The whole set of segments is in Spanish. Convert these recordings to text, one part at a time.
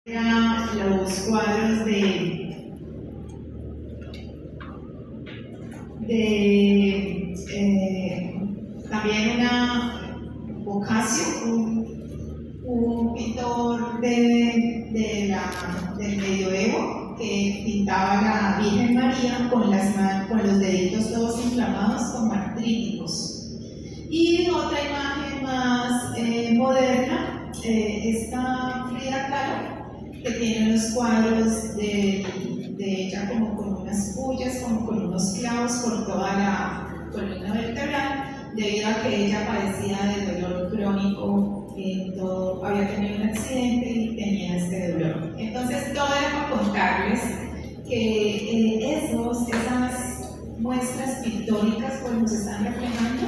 Los cuadros también una Boccaccio, un pintor del medioevo que pintaba a la Virgen María con los deditos todos inflamados como artríticos. Y otra imagen más moderna, esta Frida Kahlo, que tiene unos cuadros de ella como con unas pullas, como con unos clavos por toda la columna vertebral, debido a que ella padecía de dolor crónico, había tenido un accidente y tenía este dolor. Entonces, todo era para contarles que esas muestras pictóricas pues, nos están reflejando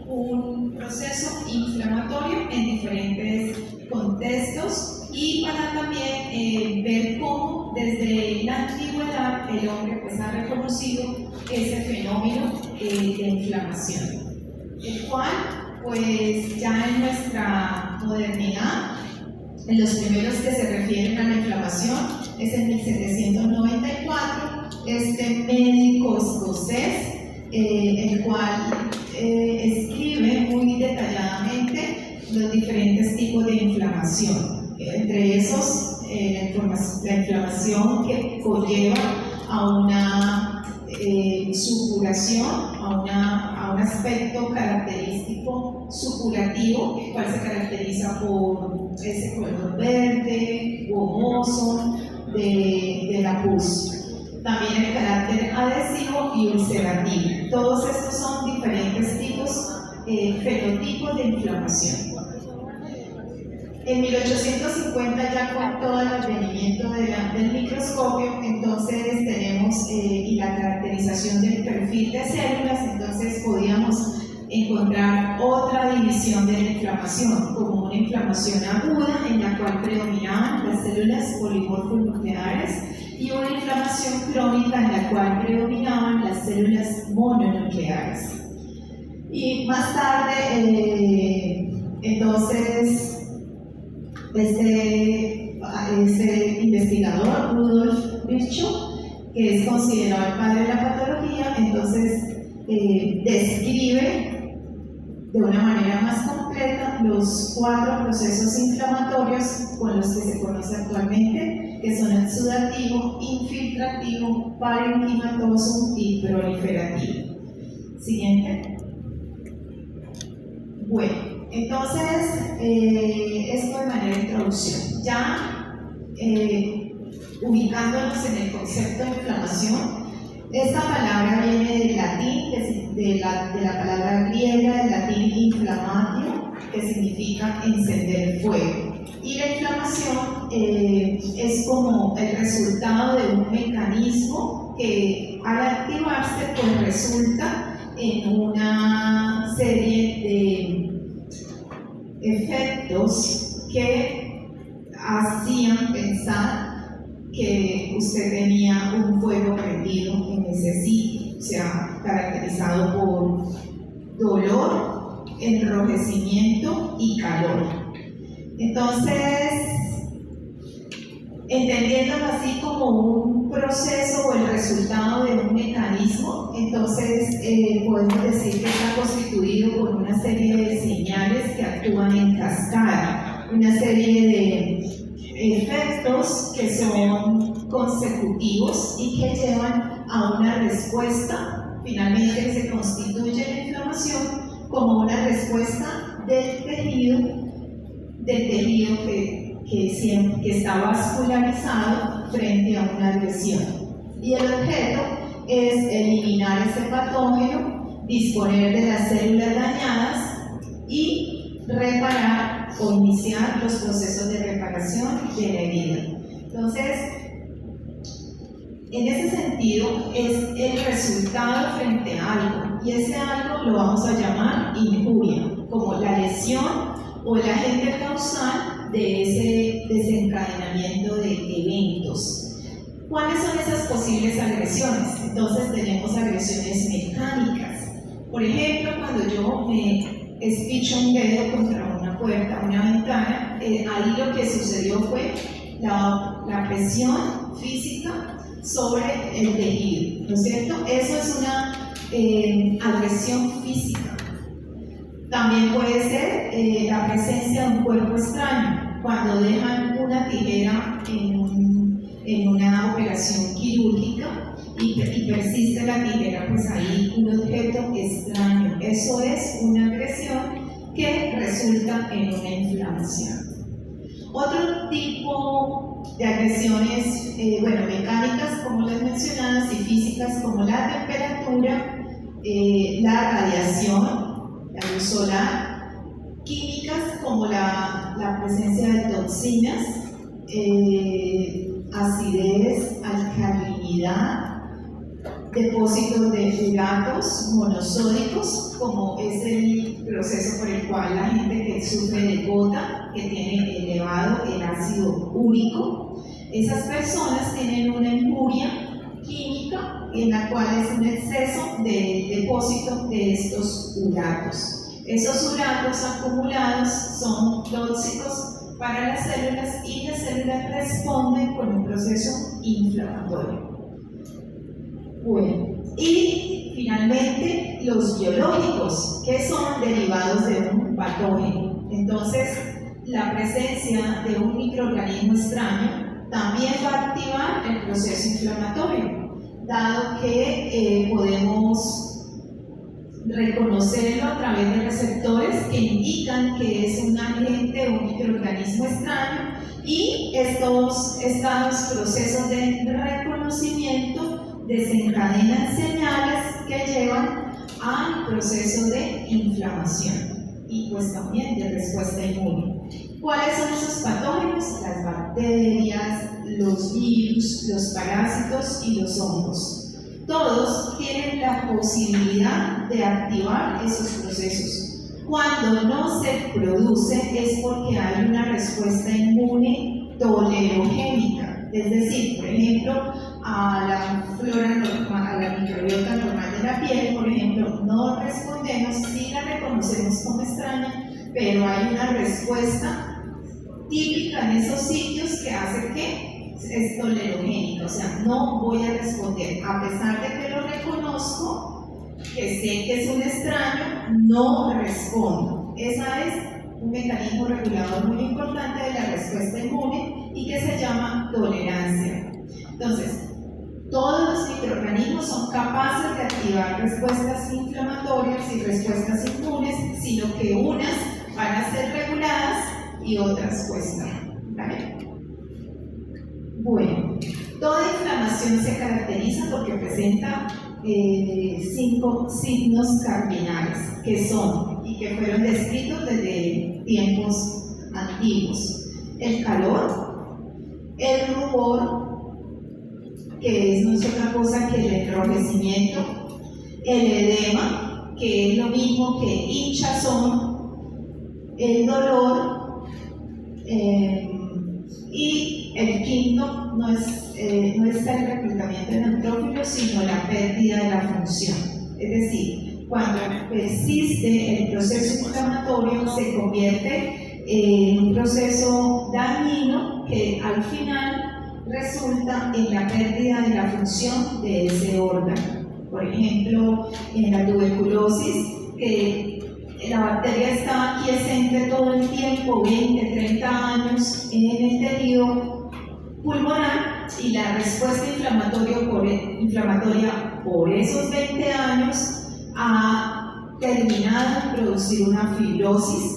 un proceso inflamatorio en diferentes contextos y para también ver cómo desde la antigüedad el hombre pues, ha reconocido ese fenómeno de inflamación, el cual pues ya en nuestra modernidad, en los primeros que se refieren a la inflamación es en 1794, este médico escocés, el cual escribe muy detalladamente los diferentes tipos de inflamación, entre esos la inflamación que conlleva a una supuración, a un aspecto característico supurativo, el cual se caracteriza por ese color verde, gomoso de la pus. También el carácter adhesivo y ulcerativo. Todos estos son diferentes tipos, fenotipos de inflamación. En 1850, ya con todo el advenimiento del microscopio, entonces tenemos y la caracterización del perfil de células, entonces podíamos encontrar otra división de la inflamación, como una inflamación aguda en la cual predominaban las células polimorfonucleares y una inflamación crónica en la cual predominaban las células mononucleares. Y más tarde, entonces, este investigador, Rudolf Virchow, que es considerado el padre de la patología, entonces describe de una manera más completa los 4 procesos inflamatorios con los que se conoce actualmente, que son el sudativo, infiltrativo, parenquimatoso y proliferativo. Siguiente. Bueno, entonces, esto de manera de introducción. Ya ubicándonos en el concepto de inflamación, esta palabra viene del latín, de la palabra griega, del latín inflamatio, que significa encender el fuego. Y la inflamación es como el resultado de un mecanismo que al activarse pues resulta en una serie de efectos que hacían pensar que usted tenía un fuego prendido en ese sitio, o sea, caracterizado por dolor, enrojecimiento y calor. Entonces, entendiéndolo así como un proceso o el resultado de un mecanismo, entonces podemos decir que está constituido por una serie de señales que actúan en cascada, una serie de efectos que son consecutivos y que llevan a una respuesta, finalmente se constituye la inflamación como una respuesta del tejido que está vascularizado frente a una agresión. Y el objeto es eliminar ese patógeno, disponer de las células dañadas y reparar o iniciar los procesos de reparación de la herida. Entonces, en ese sentido, es el resultado frente a algo, y ese algo lo vamos a llamar injuria, como la lesión o el agente causal de ese desencadenamiento de eventos. ¿Cuáles son esas posibles agresiones? Entonces tenemos agresiones mecánicas. Por ejemplo, cuando yo me espicho un dedo contra una puerta, una ventana, ahí lo que sucedió fue la presión física sobre el tejido, ¿no es cierto? Eso es una agresión física. También puede ser la presencia de un cuerpo extraño, cuando dejan una tijera en una operación quirúrgica y persiste la tijera, pues ahí un objeto extraño. Eso es una agresión que resulta en una inflamación. Otro tipo de agresiones, mecánicas como las mencionadas y físicas como la temperatura, la radiación, la luz solar, químicas como la presencia de toxinas, acidez, alcalinidad, depósitos de uratos monosódicos, como es el proceso por el cual la gente que sufre de gota, que tiene elevado el ácido úrico, esas personas tienen una injuria química en la cual es un exceso de depósito de estos uratos. Esos uratos acumulados son tóxicos para las células y las células responden con un proceso inflamatorio. Bueno, y finalmente los biológicos, que son derivados de un patógeno. Entonces, la presencia de un microorganismo extraño también va a activar el proceso inflamatorio, dado que podemos reconocerlo a través de receptores que indican que es un agente o un microorganismo extraño, y estos procesos de reconocimiento desencadenan señales que llevan al proceso de inflamación y pues también de respuesta inmune. ¿Cuáles son esos patógenos? Las bacterias, los virus, los parásitos y los hongos. Todos tienen la posibilidad de activar esos procesos. Cuando no se produce es porque hay una respuesta inmune tolerogénica, es decir, por ejemplo, a la flora normal, a la microbiota normal de la piel, por ejemplo, no respondemos, sí la reconocemos como extraña, pero hay una respuesta típica en esos sitios que hace que es tolerogénica, o sea, no voy a responder, a pesar de que lo reconozco, que sé que es un extraño, no respondo. Esa es un mecanismo regulador muy importante de la respuesta inmune y que se llama tolerancia. Entonces, todos los microorganismos son capaces de activar respuestas inflamatorias y respuestas inmunes, sino que unas van a ser reguladas y otras pues no. ¿Vale? Bueno, toda inflamación se caracteriza porque presenta 5 signos cardinales que son y que fueron descritos desde tiempos antiguos: el calor, el rubor, que no es otra cosa que el enrojecimiento, el edema, que es lo mismo que hinchazón, el dolor, y el quinto no está el reclutamiento de neutrófilos, sino la pérdida de la función. Es decir, cuando persiste el proceso inflamatorio, se convierte en un proceso dañino que al final resulta en la pérdida de la función de ese órgano. Por ejemplo, en la tuberculosis, que la bacteria está quiescente todo el tiempo, 20, 30 años en el tejido pulmonar, y la respuesta inflamatoria por esos 20 años ha terminado en producir una fibrosis,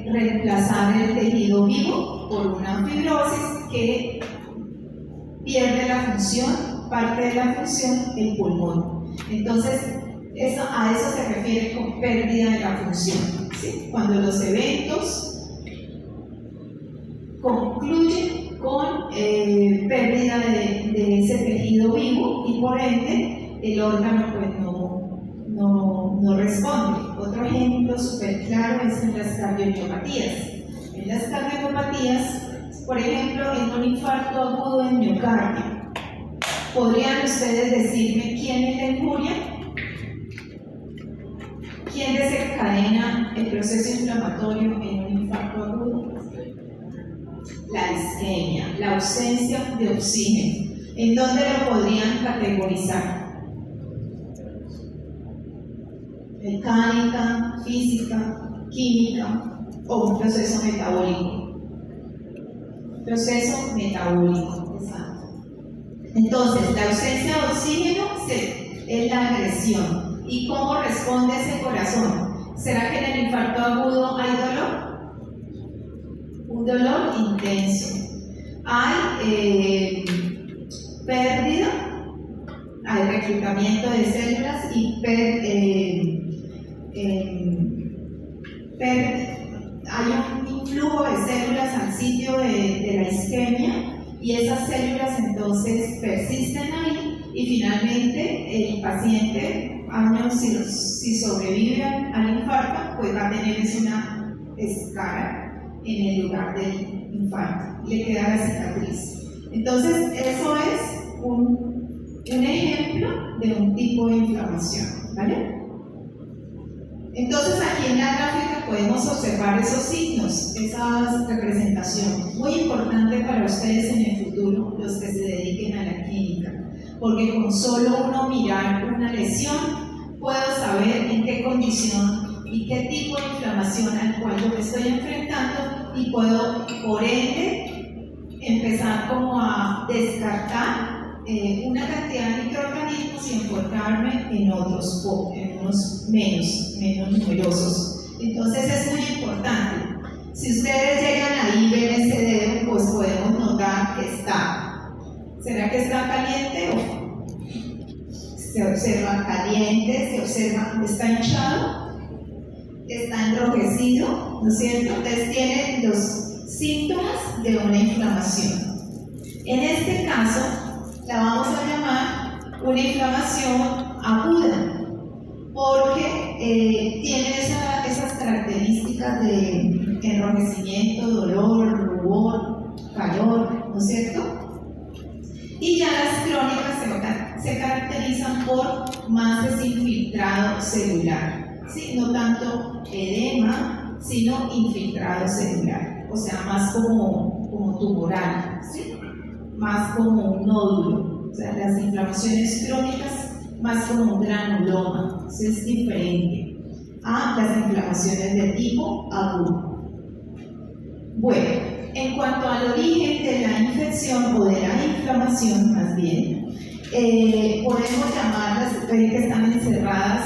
reemplazar el tejido vivo por una fibrosis que pierde la función, parte de la función, el pulmón. Entonces, a eso se refiere con pérdida de la función, ¿sí? Cuando los eventos concluyen con pérdida de ese tejido vivo y por ende el órgano pues no responde. Otro ejemplo súper claro es en las cardiomiopatías. En las cardiomiopatías, por ejemplo, en un infarto agudo en miocardio, ¿podrían ustedes decirme quién es la injuria? ¿Quién desencadena el proceso inflamatorio en un infarto agudo? la isquemia, la ausencia de oxígeno. ¿En dónde lo podrían categorizar? Mecánica, física, química o un proceso metabólico. Proceso metabólico, exacto. Entonces, la ausencia de oxígeno es la agresión. ¿Y cómo responde ese corazón? ¿Será que en el infarto agudo hay dolor? Un dolor intenso. Hay pérdida, hay reclutamiento de células y hay un influjo de células al sitio de la isquemia y esas células entonces persisten ahí y finalmente el paciente, años si sobrevive al infarto, pues va a tener una escara en el lugar del infarto, le queda la cicatriz. Entonces eso es un ejemplo de un tipo de inflamación, ¿vale? Entonces aquí en la gráfica podemos observar esos signos, esas representaciones, muy importante para ustedes en el futuro, los que se dediquen a la clínica, porque con solo uno mirar una lesión, puedo saber en qué condición y qué tipo de inflamación al cual yo me estoy enfrentando y puedo, por ende, empezar como a descartar una cantidad de microorganismos y enfocarme en otros menos numerosos. Entonces es muy importante. Si ustedes llegan ahí y ven ese dedo, pues podemos notar que está. ¿Será que está caliente o se observa caliente? ¿Se observa está hinchado? ¿Está enrojecido? ¿No es cierto? Entonces tiene los síntomas de una inflamación. En este caso, la vamos a llamar una inflamación aguda, porque tiene esas características de enrojecimiento, dolor, rubor, calor, ¿no es cierto? Y ya las crónicas se caracterizan por más desinfiltrado celular, ¿sí? No tanto edema, sino infiltrado celular, o sea, más como tumoral, ¿sí? Más como un nódulo, o sea, las inflamaciones crónicas más como un granuloma, eso es diferente a las inflamaciones de tipo agudo. Bueno, en cuanto al origen de la infección o de la inflamación, más bien, podemos llamarlas, ven que están encerradas,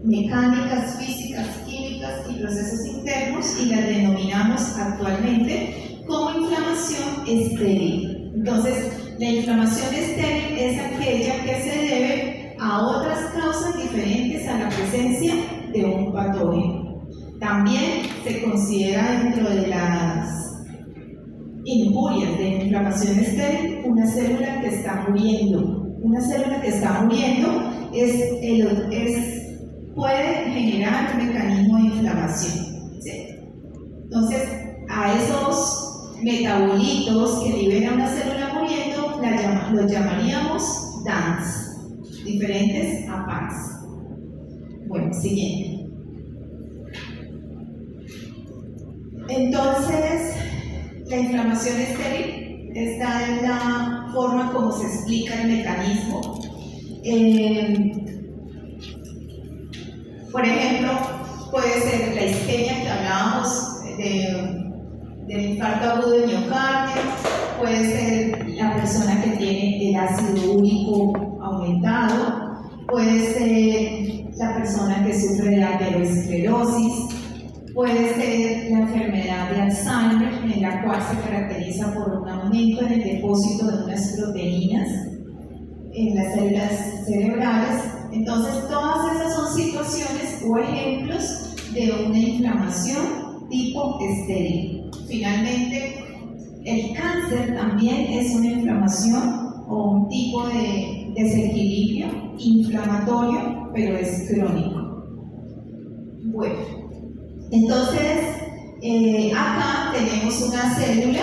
mecánicas, físicas, químicas y procesos internos, y las denominamos actualmente como inflamación estéril. Entonces, la inflamación estéril es aquella que se debe a otras causas diferentes a la presencia de un patógeno. También se considera dentro de las injurias de inflamación estéril una célula que está muriendo. Una célula que está muriendo puede generar un mecanismo de inflamación, ¿sí? Entonces, a esos metabolitos que libera una célula muriendo los llamaríamos DANs, diferentes a PANs. Bueno, siguiente. Entonces, la inflamación estéril, esta es la forma como se explica el mecanismo. Por ejemplo, puede ser la isquemia que hablábamos del infarto agudo del miocardio, puede ser la persona que tiene el ácido úrico aumentado, puede ser la persona que sufre de aterosclerosis, puede ser la enfermedad de Alzheimer, en la cual se caracteriza por un aumento en el depósito de unas proteínas en las células cerebrales. Entonces, todas esas son situaciones o ejemplos de una inflamación tipo estéril. Finalmente, el cáncer también es una inflamación o un tipo de desequilibrio inflamatorio, pero es crónico. Bueno, entonces acá tenemos una célula.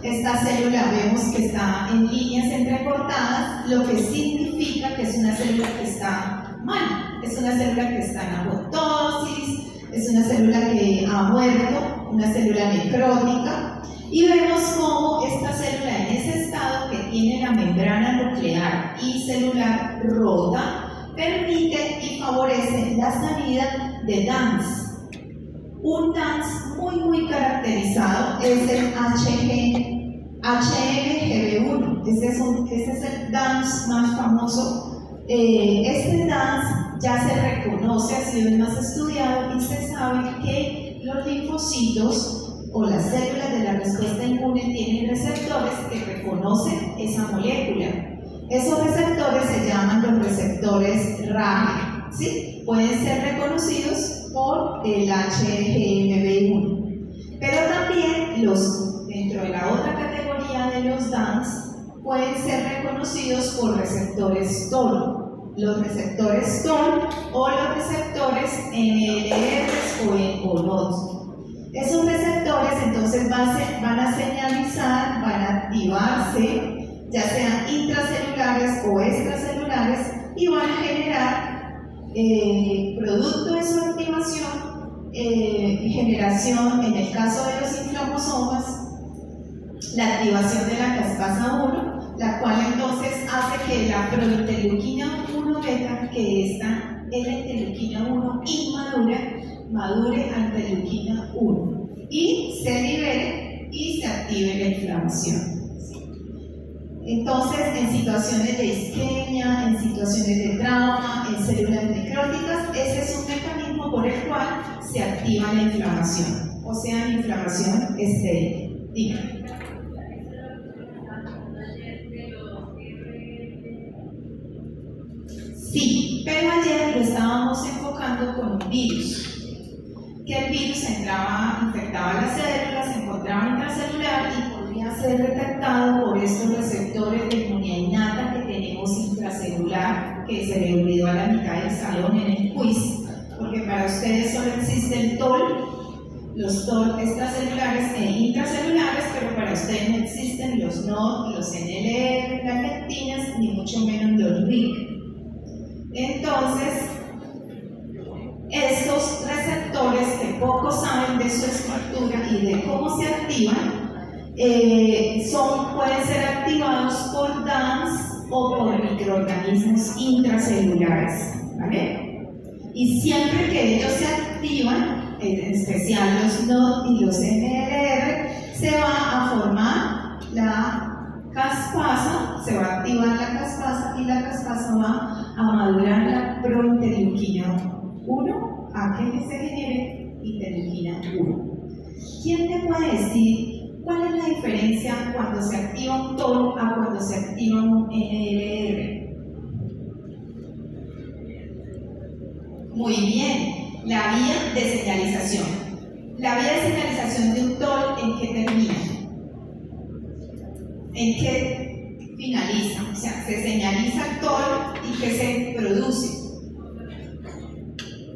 Esta célula vemos que está en líneas entrecortadas, lo que significa que es una célula que está mal, es una célula que está en apoptosis, es una célula que ha muerto, una célula necrótica. Y vemos cómo esta célula en ese estado que tiene la membrana nuclear y celular rota permite y favorece la salida de DANS. Un DANS muy caracterizado es el HMGB1. Este es el DANS más famoso. Este DANS ya se reconoce, ha sido el más estudiado y se sabe que los linfocitos o las células de la respuesta inmune tienen receptores que reconocen esa molécula. Esos receptores se llaman los receptores RAGE, ¿sí? Pueden ser reconocidos por el HMGB1. Pero también dentro de la otra categoría de los DANS pueden ser reconocidos por receptores TOL. Los receptores TOL o los receptores NLR o NOT. Esos receptores entonces van a señalizar, van a activarse, ya sean intracelulares o extracelulares, y van a generar, producto de su activación, generación, en el caso de los inflamosomas, la activación de la caspasa 1, la cual entonces hace que la prointerleuquina 1 beta, que está en la interleuquina 1 inmadura, madure a interleuquina 1 y se libere y se active la inflamación. Entonces, en situaciones de isquemia, en situaciones de trauma, en células necróticas, ese es un mecanismo por el cual se activa la inflamación, o sea, la inflamación estéril. Dígame. Sí, pero ayer lo estábamos enfocando con un virus. Que el virus infectaba las células, se encontraba intracelular y podría ser detectado por estos receptores de inmunidad innata que tenemos intracelular, que se le olvidó a la mitad del salón en el quiz, porque para ustedes solo existe el TOL, los TOL extracelulares e intracelulares, pero para ustedes no existen los NOD, los NLR, las lectinas, ni mucho menos los RIC. Entonces, estos receptores que poco saben de su estructura y de cómo se activan, pueden ser activados por DANS o por microorganismos intracelulares, ¿vale? Y siempre que ellos se activan, en especial los NOD y los NLR, se va a formar la caspasa, se va a activar la caspasa y la caspasa va a madurar la prointerleuquina 1 a que se genere interleuquina 1. ¿Quién te puede decir cuál es la diferencia cuando se activa un TOL a cuando se activa un NLR? Muy bien, la vía de señalización. La vía de señalización de un TOL, ¿en qué termina? ¿En qué finaliza? O sea, se señaliza el TOL y ¿qué se produce?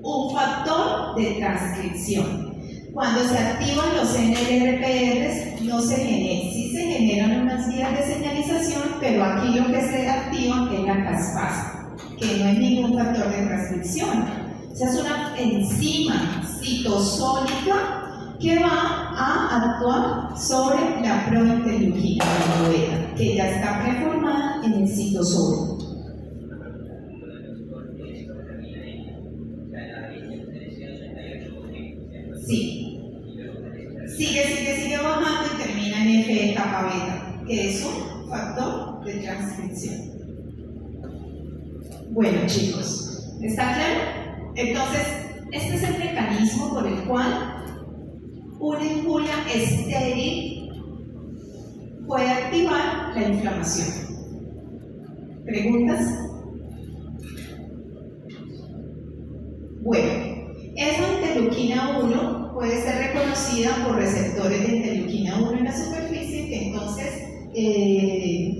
Un factor de transcripción. Cuando se activan los NLRPRs, no se generan, sí se generan unas vías de señalización, pero aquí lo que se activa es la caspasa, que no es ningún factor de transcripción. O sea, es una enzima citosólica que va a actuar sobre la prointerleuquina beta, que ya está preformada en el citosol. Sí. Sigue bajando y termina en F etapa beta, que es un factor de transcripción. Bueno, chicos, ¿está claro? Entonces, este es el mecanismo por el cual una injuria estéril puede activar la inflamación. ¿Preguntas? Bueno, esa interleuquina 1 puede ser reconocida por receptores de interleuquina 1 en la superficie, que entonces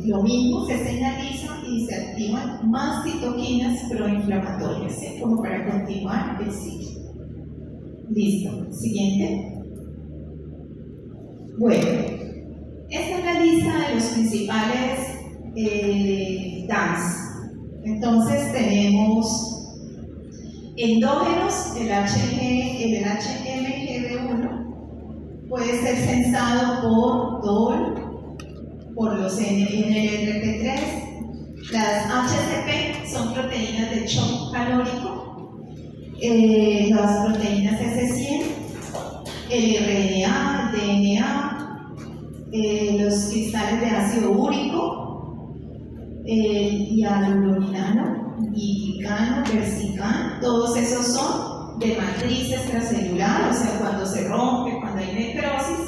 lo mismo se señaliza y se activan más citoquinas proinflamatorias, ¿sí? Como para continuar el ciclo. Listo. Siguiente. Bueno, esta es la lista de los principales DANS. Entonces tenemos endógenos, el HMGB1, puede ser sensado por DOL, por los NLRP3. Las HCP son proteínas de shock calórico, las proteínas S100, el RNA, el DNA, los cristales de ácido úrico, el hialuronidano, glicano, persican, todos esos son de matriz extracelular, o sea, cuando se rompe, cuando hay necrosis,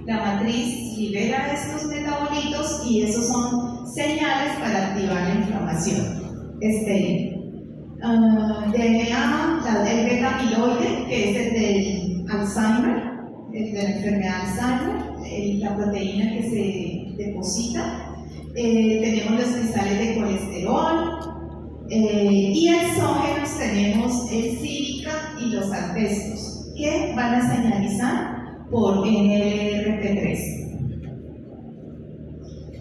la matriz libera estos metabolitos y esos son señales para activar la inflamación estéril. DNA, el beta-amiloide, que es el del Alzheimer, el de la enfermedad de Alzheimer, la proteína que se deposita. Tenemos los cristales de colesterol y exógenos tenemos el sílica y los asbestos, que van a señalizar por NLRP3.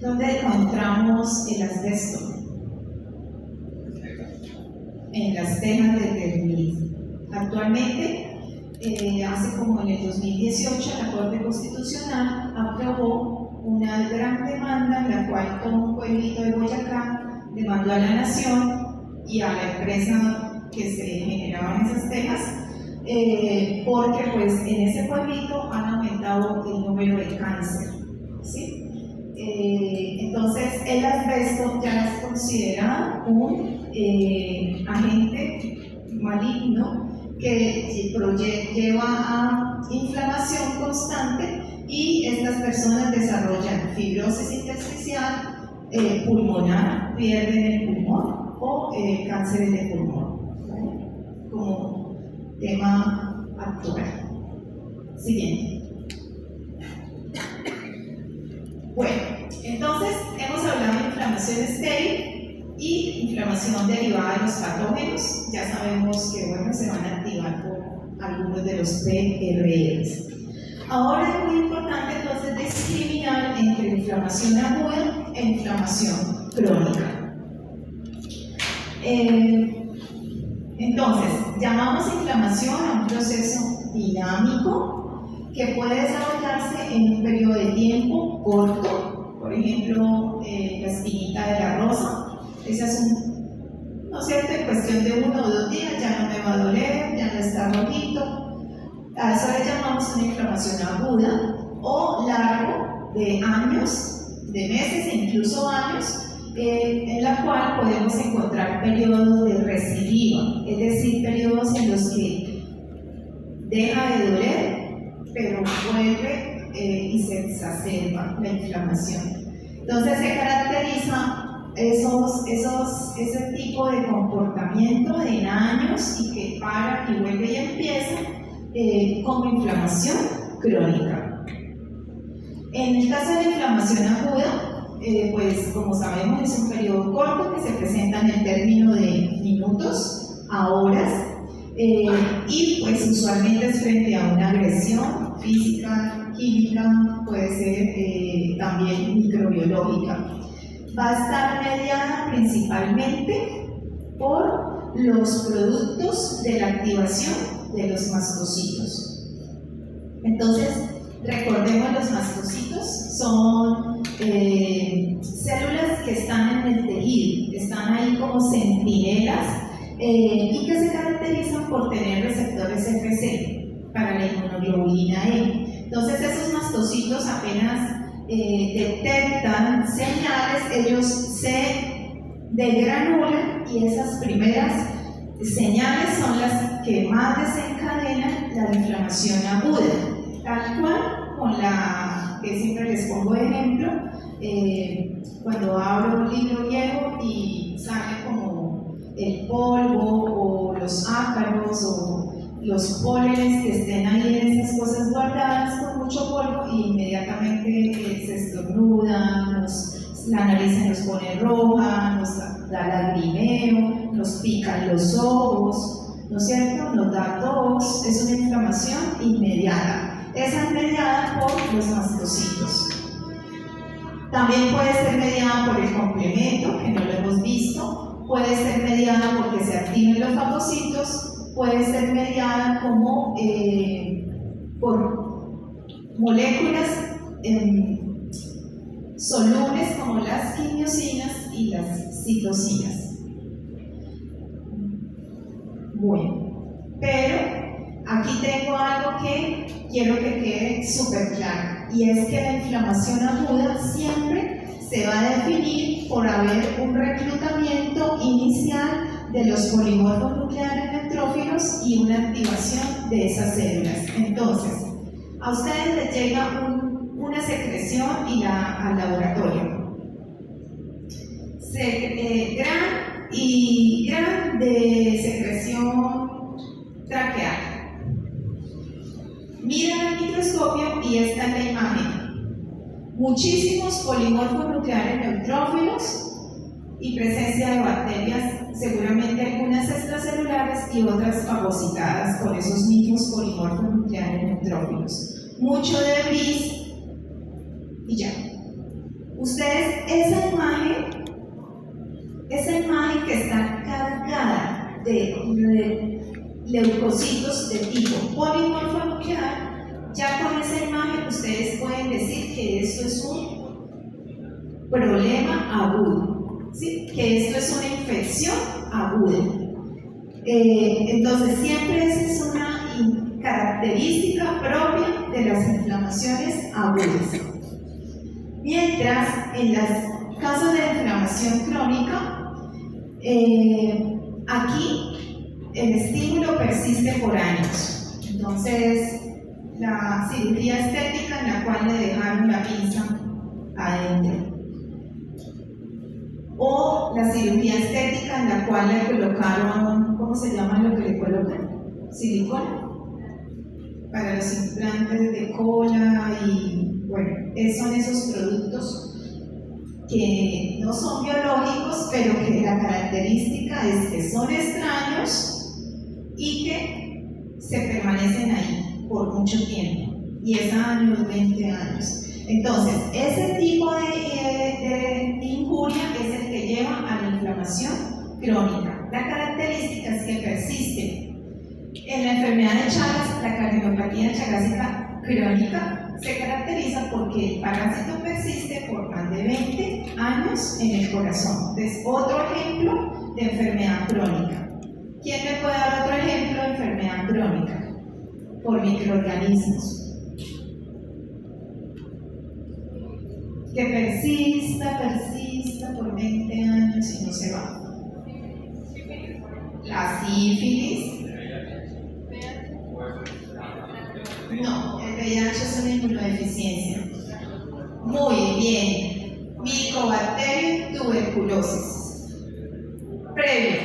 ¿Dónde encontramos el asbesto? En las tejas de terminismo. Actualmente, hace como en el 2018, la Corte Constitucional aprobó una gran demanda en la cual todo un pueblito de Boyacá demandó a la Nación y a la empresa que se generaban esas tejas, porque pues en ese pueblito han aumentado el número de cáncer, ¿sí? Entonces el asbesto ya es considerado un agente maligno que lleva a inflamación constante y estas personas desarrollan fibrosis intersticial, pulmonar, pierden el pulmón o cánceres de pulmón, ¿vale? Como tema actual. Siguiente. Bueno, entonces hemos hablado de inflamación estéril y inflamación derivada de los patógenos. Ya sabemos que bueno, se van a activar por algunos de los PRRs. Ahora es muy importante entonces discriminar entre inflamación aguda e inflamación crónica. Entonces, llamamos inflamación a un proceso dinámico que puede desarrollarse en un periodo de tiempo corto, por ejemplo, la espinita de la rosa. Esa es ¿no es cierto? En cuestión de 1 o 2 días ya no me va a doler, ya no está rojito. A eso le llamamos una inflamación aguda o largo de años, de meses e incluso años, en la cual podemos encontrar periodos de recidiva, es decir, periodos en los que deja de doler, pero vuelve y se exacerba la inflamación. Entonces se caracteriza ese tipo de comportamiento en años y que para y vuelve y empieza como inflamación crónica. En el caso de la inflamación aguda, pues como sabemos es un periodo corto que se presenta en el término de minutos a horas y pues usualmente es frente a una agresión física, química, puede ser también microbiológica. Va a estar mediada principalmente por los productos de la activación de los mastocitos. Entonces, recordemos, los mastocitos son células que están en el tejido, están ahí como centinelas y que se caracterizan por tener receptores FC para la inmunoglobulina E. Entonces, esos mastocitos apenas detectan señales, ellos se degranulan y esas primeras señales son las que más desencadenan la inflamación aguda, tal cual con la que siempre les pongo de ejemplo, cuando abro un libro viejo y sale como el polvo o los ácaros o los pólenes que estén ahí en esas cosas guardadas con mucho polvo y inmediatamente se estornudan, la nariz se nos pone roja, nos da lagrimeo, nos pican los ojos, ¿no es cierto? Nos da tos, es una inflamación inmediata. Esa es mediada por los mastocitos. También puede ser mediada por el complemento, que no lo hemos visto, puede ser mediada porque se activen los fagocitos, puede ser mediada como por moléculas solubles como las quimiosinas y las citocinas. Bueno, pero aquí tengo algo que quiero que quede súper claro, y es que la inflamación aguda siempre se va a definir por haber un reclutamiento inicial de los polimorfos nucleares neutrófilos y una activación de esas células. Entonces, a ustedes les llega una secreción al laboratorio. Gran de secreción traqueal. Miran al microscopio y esta es la imagen. Muchísimos polimorfos nucleares neutrófilos y presencia de bacterias, seguramente algunas extracelulares y otras fagocitadas con esos mismos polimorfos nucleares neutrófilos. Mucho debris y ya. Ustedes, esa imagen que está cargada de leucocitos de tipo polimorfo nuclear, ya con esa imagen ustedes pueden decir que esto es un problema agudo, ¿sí? Que esto es una infección aguda. Entonces, siempre esa es una característica propia de las inflamaciones agudas. Mientras, en los casos de inflamación crónica, aquí el estímulo persiste por años. Entonces, la cirugía estética en la cual le dejaron la pinza adentro, o la cirugía estética en la cual le colocaron, ¿cómo se llama lo que le colocan? Silicona para los implantes de cola, y bueno, son esos productos que no son biológicos, pero que la característica es que son extraños y que se permanecen ahí por mucho tiempo, 10 años, 20 años. Entonces, ese tipo de injuria es el que lleva a la inflamación crónica. La característica es que persiste. En la enfermedad de Chagas, la cardiopatía chagásica crónica se caracteriza porque el parásito persiste por más de 20 años en el corazón. Entonces, otro ejemplo de enfermedad crónica. ¿Quién me puede dar otro ejemplo de enfermedad crónica? Por microorganismos. Que persista por 20 años y no se va. La sífilis. No, el VIH es una inmunodeficiencia. Muy bien. Micobacteria y tuberculosis. Previo.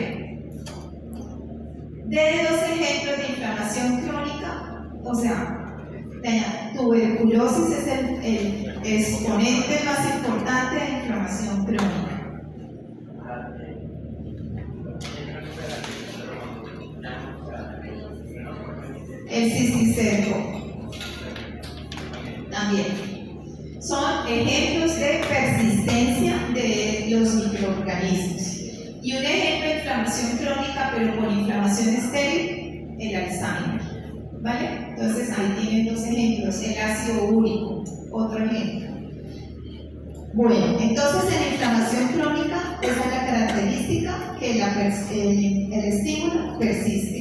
De 2 ejemplos de inflamación crónica, o sea, la tuberculosis es el exponente más importante de inflamación crónica. El cisticerco también. Son ejemplos de persistencia de los microorganismos. Y un ejemplo de inflamación crónica, pero con inflamación estéril, el Alzheimer. ¿Vale? Entonces ahí tienen 2 ejemplos. El ácido úrico, otro ejemplo. Bueno, entonces en inflamación crónica, esa es la característica, que el estímulo persiste.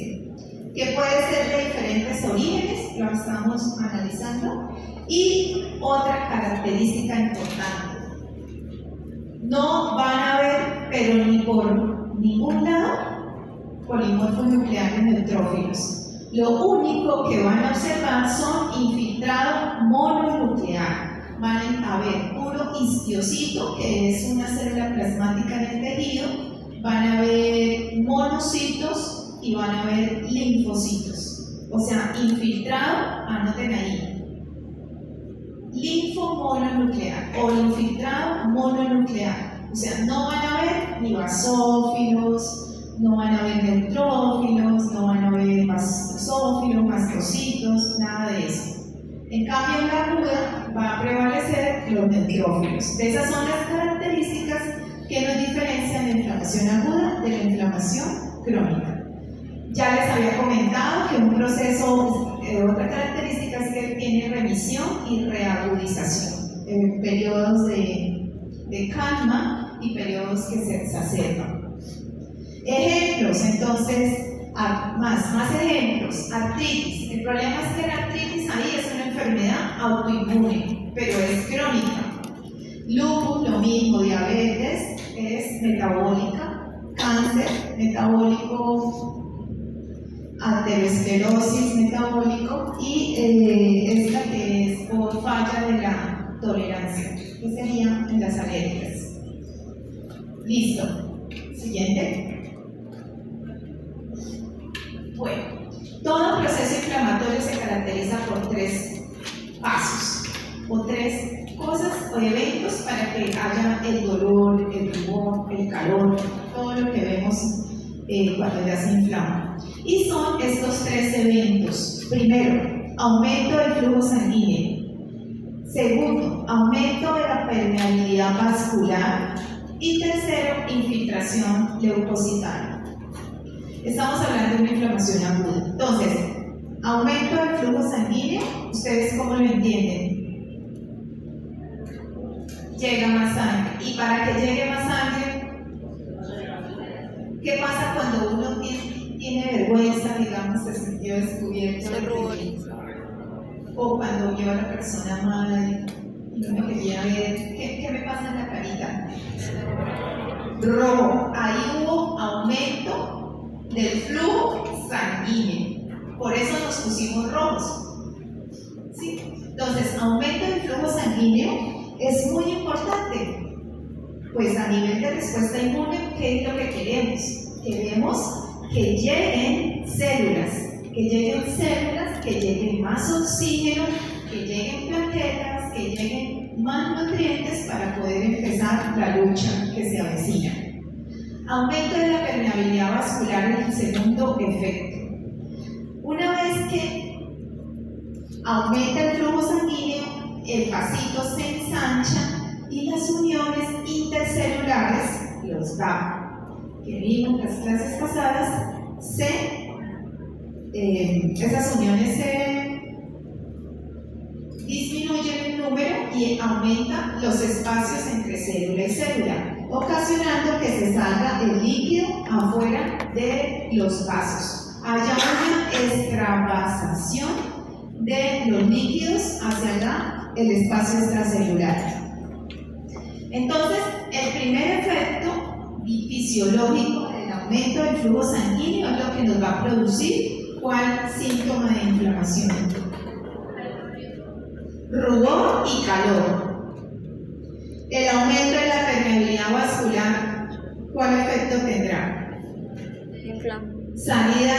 Que puede ser de diferentes orígenes, lo estamos analizando. Y otra característica importante: no van a ver, pero ni por ningún lado, polimorfos nucleares neutrófilos. Lo único que van a observar son infiltrado mononuclear. Van a ver puro histiocito, que es una célula plasmática en el tejido. Van a ver monocitos y van a ver linfocitos. O sea, infiltrado, anoten ahí, linfomononuclear o infiltrado mononuclear. O sea, no van a ver ni basófilos, no van a ver neutrófilos, no van a ver basófilos, mastocitos, nada de eso. En cambio, en la aguda va a prevalecer los neutrófilos. Esas son las características que nos diferencian la inflamación aguda de la inflamación crónica. Ya les había comentado que un proceso otra característica es que tiene remisión y reagudización, periodos de calma y periodos que se exacerban. Ejemplos, entonces, más ejemplos. Artritis. El problema es que la artritis ahí es una enfermedad autoinmune, pero es crónica. Lupus, lo mismo. Diabetes es metabólica. Cáncer metabólico, aterosclerosis metabólico, y esta que es por falla de la tolerancia, que sería en las alergias. Listo. Siguiente. Bueno, todo proceso inflamatorio se caracteriza por 3 pasos o 3 cosas o eventos para que haya el dolor, el rumor, el calor, todo lo que vemos cuando ya se inflama. Y son estos 3 eventos. Primero, aumento del flujo sanguíneo. Segundo, aumento de la permeabilidad vascular. Y tercero, infiltración leucocitaria. Estamos hablando de una inflamación aguda. Entonces, aumento del flujo sanguíneo, ¿ustedes cómo lo entienden? Llega más sangre. Y para que llegue más sangre, ¿qué pasa cuando uno tiene vergüenza, digamos, se sintió descubierto? O cuando vio a la persona mala y no me quería ver, ¿qué me pasa en la carita? Rojo. Ahí hubo aumento del flujo sanguíneo, por eso nos pusimos rojos. ¿Sí? Entonces, aumento del flujo sanguíneo es muy importante, pues a nivel de respuesta inmune, ¿qué es lo que queremos? Queremos que lleguen células, que lleguen más oxígeno, que lleguen plaquetas, que lleguen más nutrientes para poder empezar la lucha que se avecina. Aumento de la permeabilidad vascular es el segundo efecto. Una vez que aumenta el flujo sanguíneo, el vasito se ensancha y las uniones intercelulares, los GAP, que vimos en las clases pasadas, esas uniones se disminuyen en número y aumentan los espacios entre célula y célula, ocasionando que se salga el líquido afuera de los vasos. Haya una extravasación de los líquidos hacia el espacio extracelular. Entonces, el primer efecto fisiológico del aumento del flujo sanguíneo es lo que nos va a producir ¿cuál síntoma de inflamación? Rubor y calor. El aumento de la permeabilidad vascular, ¿cuál efecto tendrá? Salida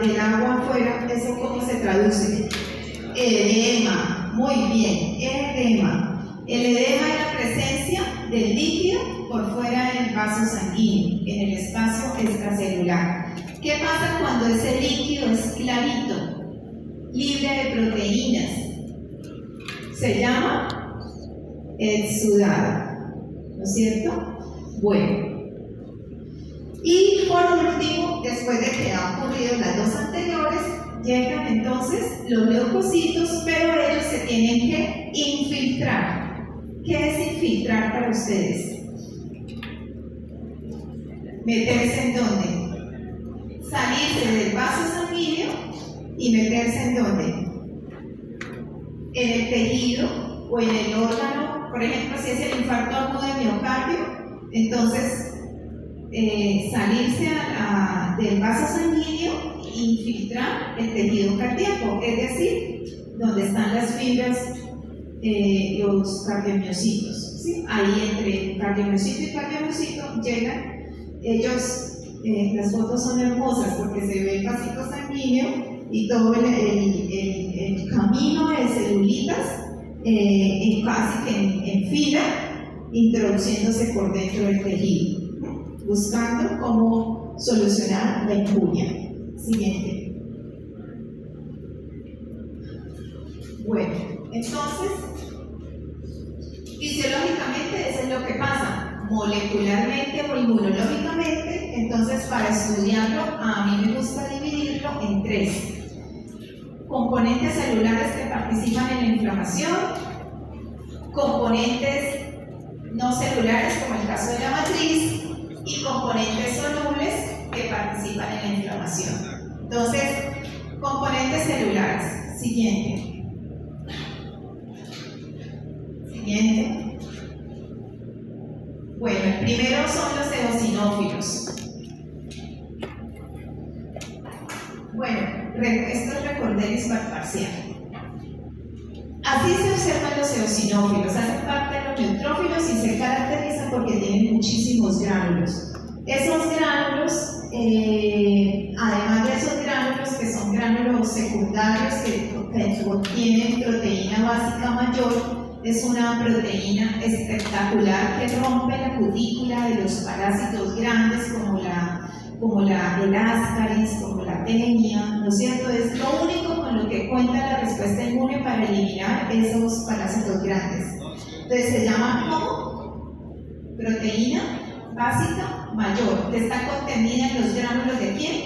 del agua afuera, ¿eso cómo se traduce? Edema, muy bien, edema. El edema es la presencia del líquido por fuera del vaso sanguíneo, en el espacio extracelular. ¿Qué pasa cuando ese líquido es clarito, libre de proteínas? Se llama exudado, ¿no es cierto? Bueno. Y por último, después de que han ocurrido las dos anteriores, llegan entonces los leucocitos, pero ellos se tienen que infiltrar. ¿Qué es infiltrar para ustedes? ¿Meterse en dónde? Salirse del vaso sanguíneo y meterse en dónde? En el tejido o en el órgano. Por ejemplo, si es el infarto agudo de miocardio, entonces salirse del vaso sanguíneo e infiltrar el tejido cardíaco, es decir, donde están las fibras, los cardiomiocitos, ¿sí? Ahí entre cardiomiocito y cardiomiocito llegan ellos. Las fotos son hermosas porque se ve el vasito sanguíneo y todo el camino de celulitas casi que en fila, introduciéndose por dentro del tejido, buscando cómo solucionar la injuria. Siguiente. Bueno, entonces, fisiológicamente eso es lo que pasa. Molecularmente o inmunológicamente, entonces para estudiarlo a mí me gusta dividirlo en tres. componentes celulares que participan en la inflamación, componentes no celulares como el caso de la matriz y componentes solubles que participan en la inflamación. Entonces, componentes celulares. Siguiente. Bueno, el primero son los eosinófilos. Bueno, esto es recorderis parcial. Así se observan los eosinófilos, hacen parte de los neutrófilos y se caracterizan porque tienen muchísimos gránulos. Esos gránulos, además de esos gránulos que son gránulos secundarios que contienen proteína básica mayor, es una proteína espectacular que rompe la cutícula de los parásitos grandes como el ascaris, como la tenia, ¿no es cierto? Es lo único con lo que cuenta la respuesta inmune para eliminar esos parásitos grandes. Entonces se llama como proteína básica mayor, que está contenida en los gránulos ¿de quién?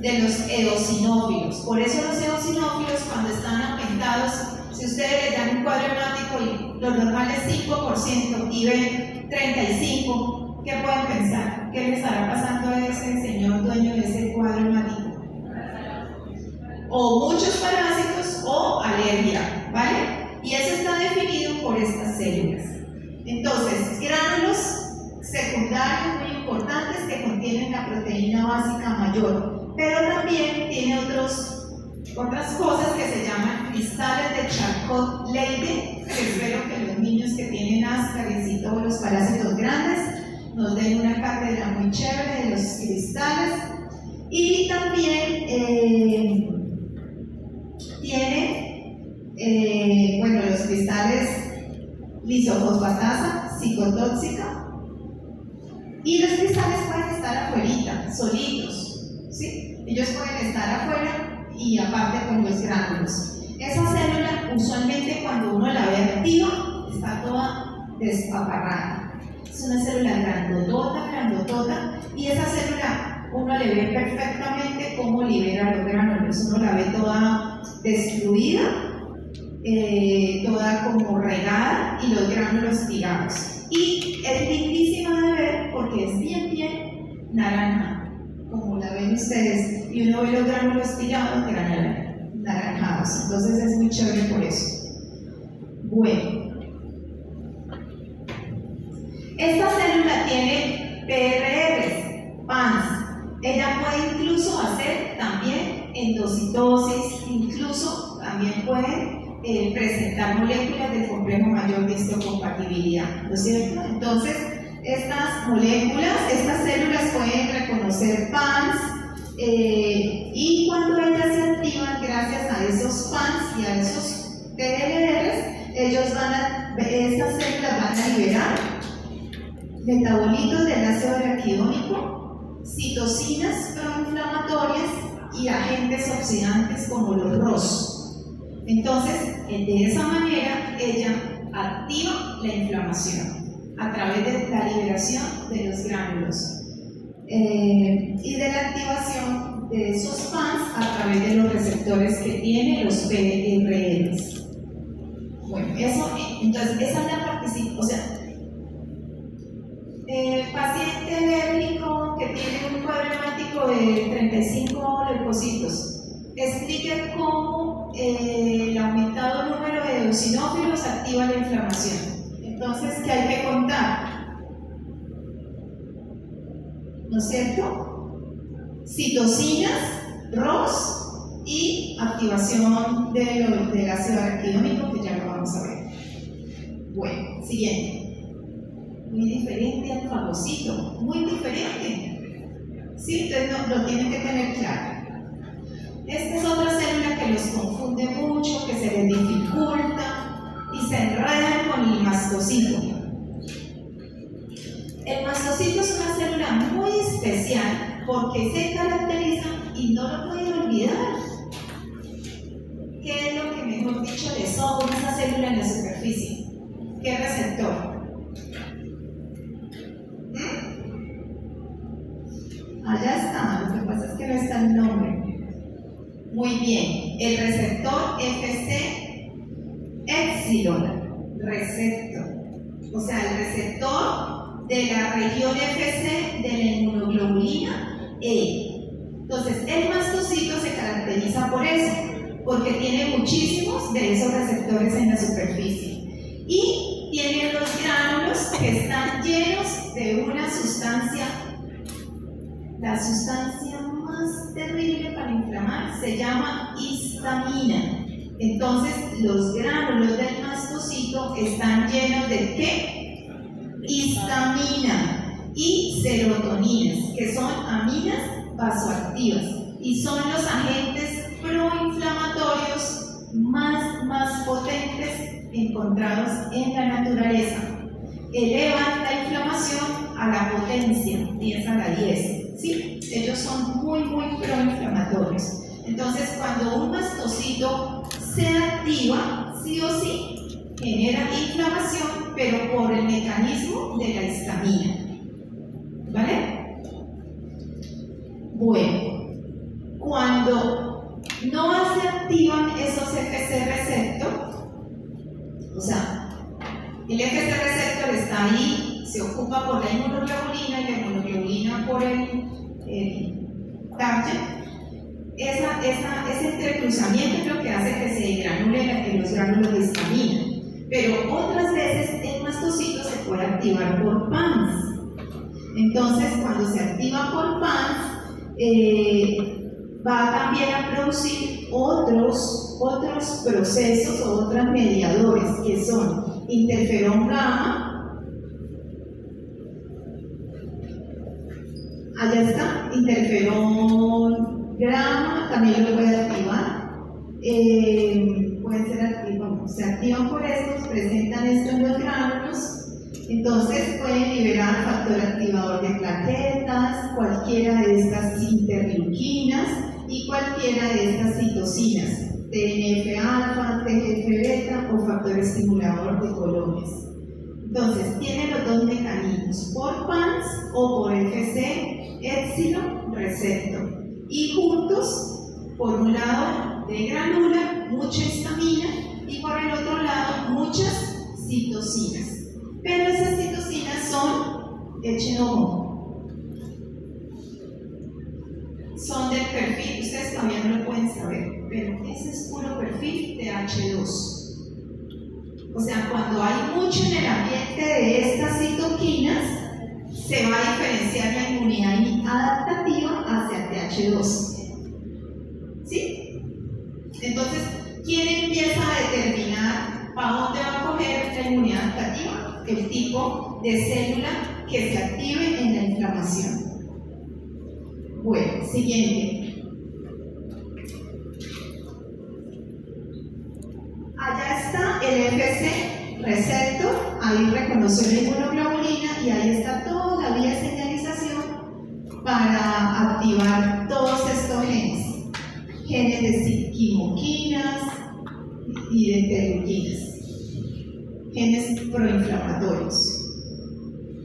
De los eosinófilos. Por eso los eosinófilos, cuando están aumentados, si ustedes les dan un cuadro hemático y lo normal es 5% y ven 35%, ¿qué pueden pensar? ¿Qué le estará pasando a ese señor dueño de ese cuadro hemático? O muchos parásitos o alergia, ¿vale? Y eso está definido por estas células. Entonces, gránulos secundarios muy importantes que contienen la proteína básica mayor, pero también tiene otras cosas que se llaman cristales de Charcot-Leyden, que espero que los niños que tienen ascaris y todos los parásitos grandes nos den una cátedra muy chévere de los cristales. Y también tiene los cristales lisofosfatasa cicotóxica, y los cristales pueden estar afuera, solitos, ¿sí? Ellos pueden estar afuera y aparte con los gránulos. Esa célula usualmente cuando uno la ve activa está toda despaparrada. Es una célula grandotota, y esa célula uno le ve perfectamente cómo libera los gránulos. Uno la ve toda destruida, toda como regada y los gránulos tirados. Y es lindísima de ver porque es bien naranja, como la ven ustedes, y uno ve los gránulos tirados, naranjados. Entonces es muy chévere por eso. Bueno, esta célula tiene PRRs, PANS. Ella puede incluso hacer también endocitosis, incluso también puede presentar moléculas del complejo mayor de histocompatibilidad, ¿no es cierto? Entonces, estas moléculas, estas células pueden reconocer PANS, y cuando ellas se activan gracias a esos PANS y a esos PLRs, estas células van a liberar metabolitos del ácido araquidónico, citocinas proinflamatorias y agentes oxidantes como los ROS. Entonces, de esa manera, ella activa la inflamación a través de la liberación de los gránulos y de la activación de esos PANS a través de los receptores que tienen los PRRs. Bueno, entonces esa es la participación, o sea, paciente alérgico que tiene un cuadro hemático de 35 leucocitos, explique cómo el aumentado número de eosinófilos activa la inflamación. Entonces, ¿qué hay que contar? ¿No es cierto? Citocinas, ROS y activación del ácido araquidónico, que ya lo vamos a ver. Bueno, siguiente. Muy diferente al fagocito, muy diferente. Sí, entonces lo tienen que tener claro. Esta es otra célula que los confunde mucho, que se les dificulta y se enredan con el mastocito. El mastocito es una célula muy especial porque se caracteriza, y no lo pueden olvidar, ¿qué es lo que mejor dicho le sobra a esa célula en la superficie? ¿Qué receptor? Allá está, lo que pasa es que no está el nombre. Muy bien. El receptor FC epsilon, receptor. O sea, el receptor de la región FC de la inmunoglobulina E. Entonces, el mastocito se caracteriza por eso, porque tiene muchísimos de esos receptores en la superficie. Y tiene los gránulos que están llenos de una sustancia, la sustancia más terrible para inflamar se llama histamina. Entonces, los gránulos del mastocito están llenos de ¿qué? Histamina y serotoninas, que son aminas vasoactivas y son los agentes proinflamatorios más potentes encontrados en la naturaleza. Elevan la inflamación a la potencia 10 a la 10. ¿Sí? Ellos son muy proinflamatorios. Entonces, cuando un mastocito se activa, sí o sí, genera inflamación, pero por el mecanismo de la histamina. ¿Vale? Bueno, cuando no se activan esos FC receptor, o sea, el FC receptor está ahí, se ocupa por la inmunoglobulina y la inmunoglobulina por el target. Ese entrecruzamiento es lo que hace que se granulen los gránulos de histamina. Pero otras veces el mastocito se puede activar por PANS. Entonces, cuando se activa por PANS, va también a producir otros procesos o otros mediadores, que son interferón gamma. Allá está, interferón gamma, también lo puede activar. Pueden ser activos, se activan por estos, presentan esto en los gránulos. Entonces pueden liberar factor activador de plaquetas, cualquiera de estas interleuquinas y cualquiera de estas citocinas, TNF-alfa, TGF-beta o factor estimulador de colones. Entonces, tienen los dos mecanismos, por PANS o por FC epsilon receptor. Y juntos, por un lado de granula, mucha histamina y por el otro lado muchas citocinas. Pero esas citocinas son, echen ojo, son del perfil, ustedes todavía no lo pueden saber, pero ese es puro perfil de H2. O sea, cuando hay mucho en el ambiente de estas citoquinas, se va a diferenciar la inmunidad adaptativa hacia TH2. ¿Sí? Entonces, ¿quién empieza a determinar para dónde va a coger la inmunidad adaptativa? El tipo de célula que se active en la inflamación. Bueno, siguiente. Allá está el FC receptor, ahí reconoció la inmunoglobulina y ahí está toda la vía de señalización para activar todos estos genes. Genes de quimoquinas y de interleuquinas. Genes proinflamatorios.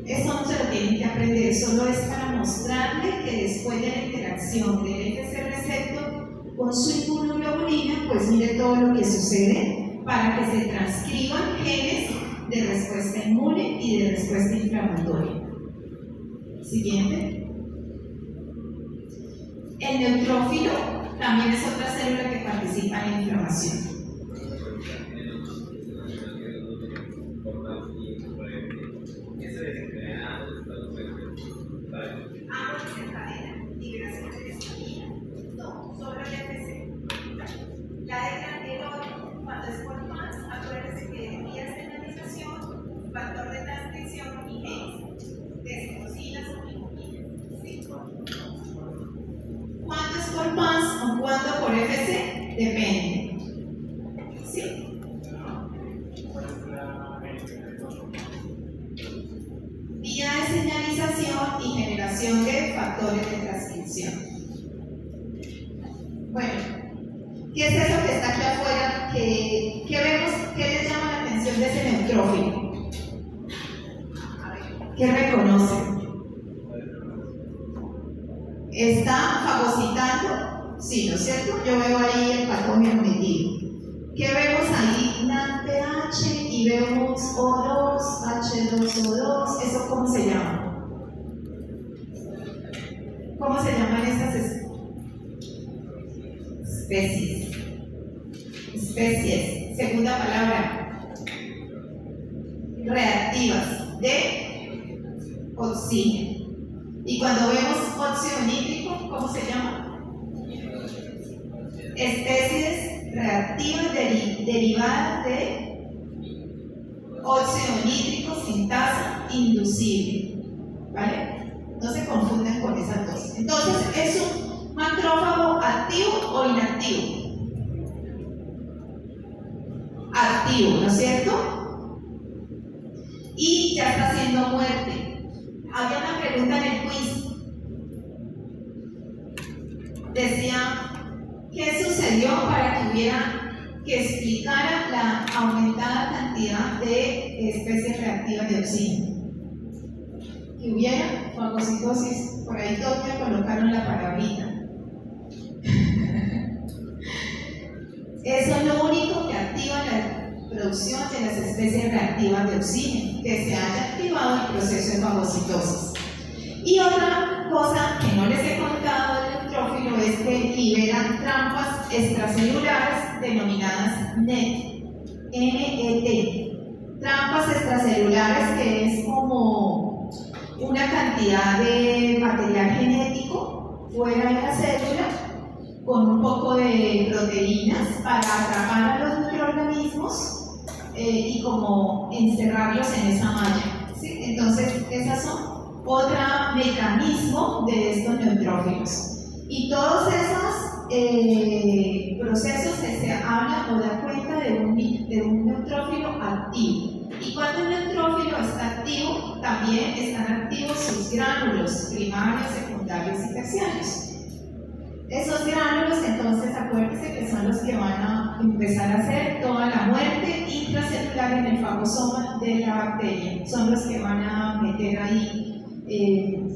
Eso no se lo tienen que aprender, solo es para mostrarle que después de la interacción del FC receptor con su inmunoglobulina, pues mire todo lo que sucede para que se transcriban genes de respuesta inmune y de respuesta inflamatoria. Siguiente. El neutrófilo también es otra célula que participa en la inflamación. Factor de transcripción y genes de citocinas o quimoquinas. ¿Cuándo es por PANS o cuándo por FC? Depende. ¿Sí? Vía de señalización y generación de factores de transcripción. Bueno, ¿qué es eso que está aquí afuera? ¿Qué vemos? ¿Qué les llama la atención de ese neutrófilo? ¿Qué reconoce? Está fagocitando Sí, ¿no es cierto? Yo veo ahí el patógeno metido. ¿Qué vemos ahí? NADPH y vemos O2, H2O2. ¿Eso cómo se llama? ¿Cómo se llaman estas especies? Especies. Segunda palabra. Reactivas de oxígeno. Y cuando vemos óxido nítrico, ¿cómo se llama? Especies reactivas derivadas de óxido nítrico sintasa inducible. ¿Vale? No se confunden con esas dos. Entonces, ¿es un macrófago activo o inactivo? Activo, ¿no es cierto? Y ya está haciendo muerte. Había una pregunta en el quiz. Decía, ¿qué sucedió para que explicara la aumentada cantidad de especies reactivas de oxígeno? Que hubiera fagocitosis, por ahí todos me colocaron la palabrita. Eso es lo único que activa la producción de las especies reactivas de oxígeno, que se haya activado el proceso de fagocitosis. Y otra cosa que no les he contado del neutrófilo es que liberan trampas extracelulares denominadas NET, NET. Trampas extracelulares, que es como una cantidad de material genético fuera de la célula con un poco de proteínas para atrapar a los microorganismos y como encerrarlos en esa malla. ¿Sí? Entonces, esas son otro mecanismo de estos neutrófilos. Y todos esos procesos que se habla o da cuenta de un neutrófilo activo. Y cuando el neutrófilo está activo, también están activos sus gránulos primarios, secundarios y terciarios. Esos gránulos, entonces, acuérdense que son los que van a empezar a hacer toda la muerte intracelular en el fagosoma de la bacteria. Son los que van a meter ahí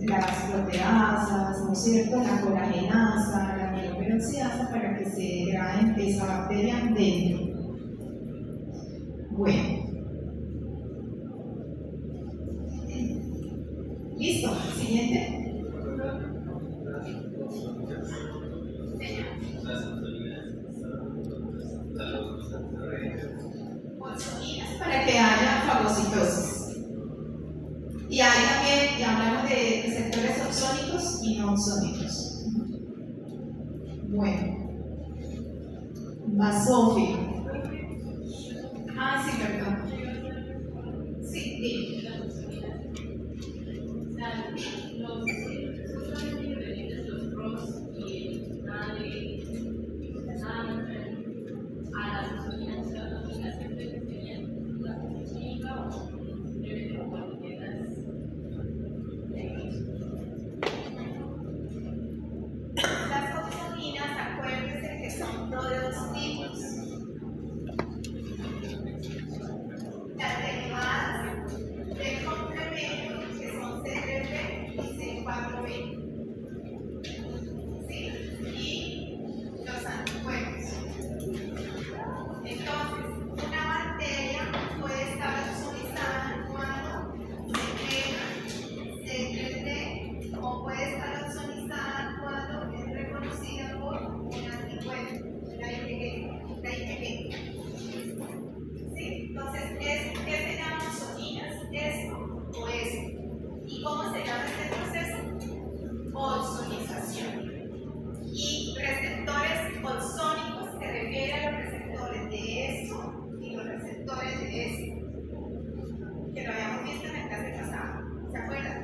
las proteasas, ¿no es cierto?, la colagenasa, la mieloperoxidasa, para que se degrade esa bacteria dentro. Bueno. ¿Listo? Siguiente. Oxoninas para que haya fagocitosis. Y ahí también ya hablamos de receptores oxónicos y no oxónicos. Bueno, basófilo. Sí, perdón. Sí, sí. Las oxoninas, acuérdense que son de dos tipos. Las derivadas del complemento, que son C3B y C4B. ¿Sí? Y los anticuerpos. Entonces, una bacteria puede estar oxonizada cuando se crea C3D o puede estar oxonizada cuando es reconocida por un anticuerpo, la IgG. ¿Sí? Entonces, ¿qué se llama oxoninas? ¿Esto o esto? ¿Y cómo se llama este proceso? Oxonización. Y receptores oxónicos se refiere a los receptores de esto y los receptores de esto, que lo habíamos visto en la clase pasada. ¿Se acuerdan?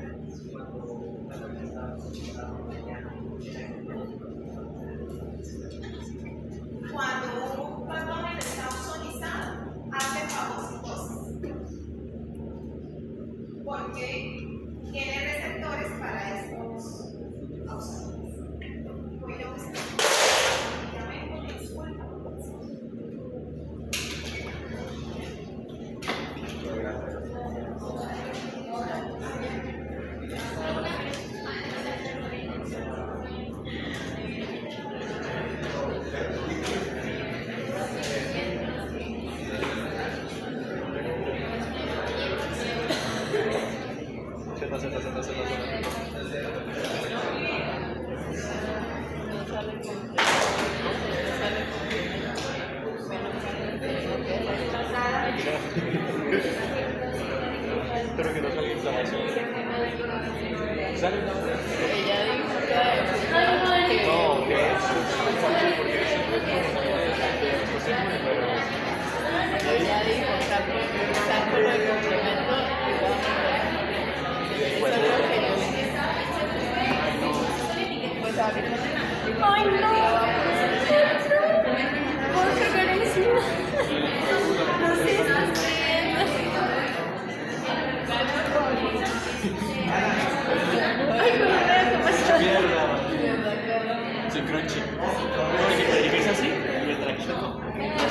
Cuando un patógeno está oxonizado, hace fagocitosis. Porque tiene receptores para estos oxónicos. Voy a buscar. Ya vengo, me disculpo. Pero que no salga inflamación. ¿Sale? Ella dijo que